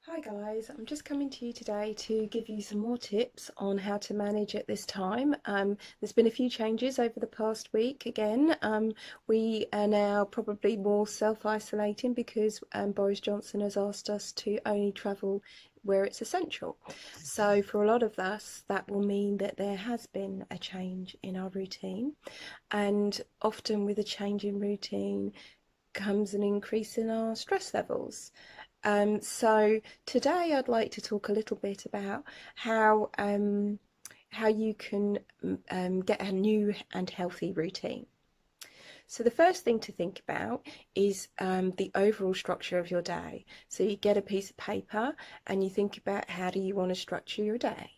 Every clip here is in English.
Hi guys, I'm just coming to you today to give you some more tips on how to manage at this time. There's been a few changes over the past week again. We are now probably more self-isolating because Boris Johnson has asked us to only travel where it's essential. So for a lot of us, that will mean that there has been a change in our routine, and often with a change in routine comes an increase in our stress levels. So today I'd like to talk a little bit about how you can get a new and healthy routine. So the first thing to think about is the overall structure of your day. So you get a piece of paper and you think about how do you want to structure your day,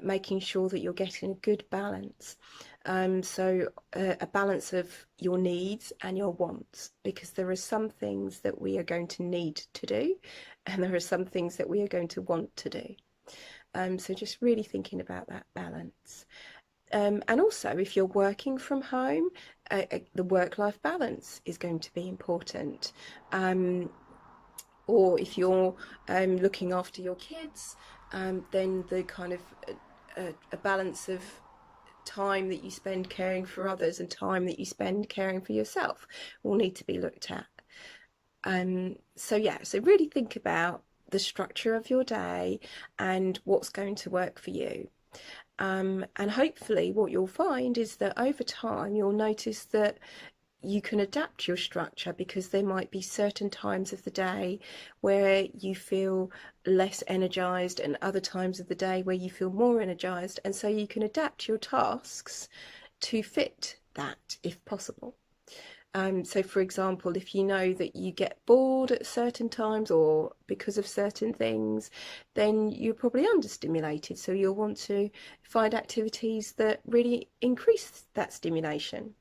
making sure that you're getting a good balance. A balance of your needs and your wants, because there are some things that we are going to need to do, and there are some things that we are going to want to do. So just really thinking about that balance. And also, if you're working from home, the work-life balance is going to be important. Or if you're looking after your kids, then the kind of a balance of time that you spend caring for others and time that you spend caring for yourself will need to be looked at. So really think about the structure of your day and what's going to work for you. And hopefully what you'll find is that over time you'll notice that you can adapt your structure, because there might be certain times of the day where you feel less energized and other times of the day where you feel more energized, and so you can adapt your tasks to fit that if possible. So for example, if you know that you get bored at certain times or because of certain things, then you're probably understimulated. So you'll want to find activities that really increase that stimulation,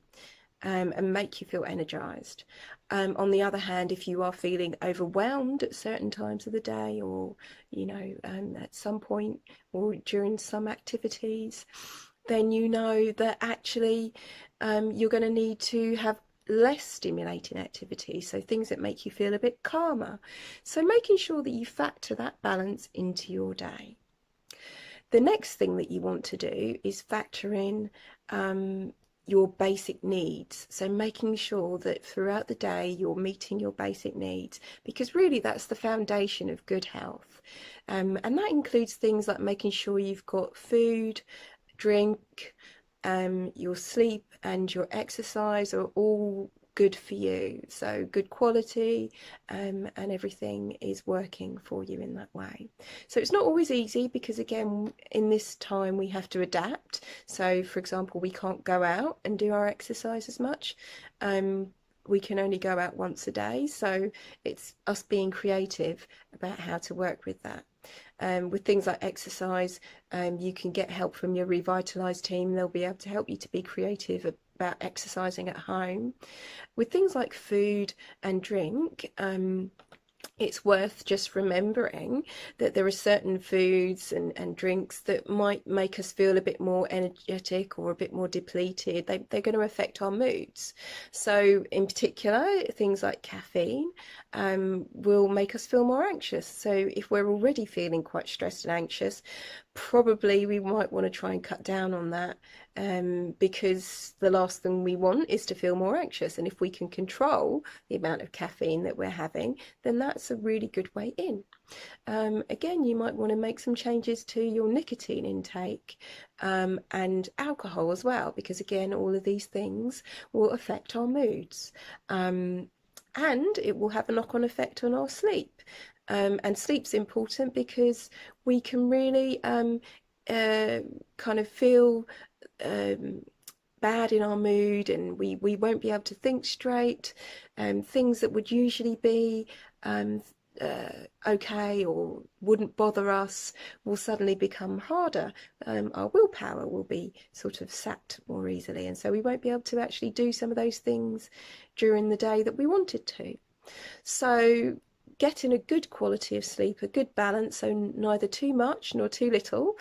and make you feel energized. On the other hand, if you are feeling overwhelmed at certain times of the day, or at some point or during some activities, then you know that actually you're going to need to have less stimulating activity, so things that make you feel a bit calmer. So making sure that you factor that balance into your day. The next thing that you want to do is factor in your basic needs. So making sure that throughout the day you're meeting your basic needs, because really that's the foundation of good health. And that includes things like making sure you've got food, drink, your sleep and your exercise are all good for you, so good quality, and everything is working for you in that way. So it's not always easy, because again in this time we have to adapt. So for example, we can't go out and do our exercise as much. We can only go out once a day, so it's us being creative about how to work with that. With things like exercise, you can get help from your Revitalise team. They'll be able to help you to be creative about exercising at home. With things like food and drink, it's worth just remembering that there are certain foods and drinks that might make us feel a bit more energetic or a bit more depleted. They're going to affect our moods. So in particular, things like caffeine will make us feel more anxious. So if we're already feeling quite stressed and anxious, probably we might want to try and cut down on that, because the last thing we want is to feel more anxious. And if we can control the amount of caffeine that we're having, then that's a really good way in. Again, you might want to make some changes to your nicotine intake, and alcohol as well, because again, all of these things will affect our moods. And it will have a knock-on effect on our sleep. And sleep's important because we can really kind of feel bad in our mood, and we won't be able to think straight. Things that would usually be okay or wouldn't bother us will suddenly become harder. Our willpower will be sort of sapped more easily, and so we won't be able to actually do some of those things during the day that we wanted to. So getting a good quality of sleep, a good balance, so neither too much nor too little,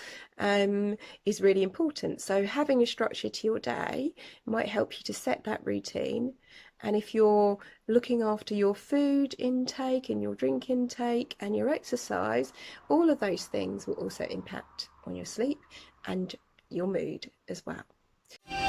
is really important. So having a structure to your day might help you to set that routine, And if you're looking after your food intake and your drink intake and your exercise, all of those things will also impact on your sleep and your mood as well.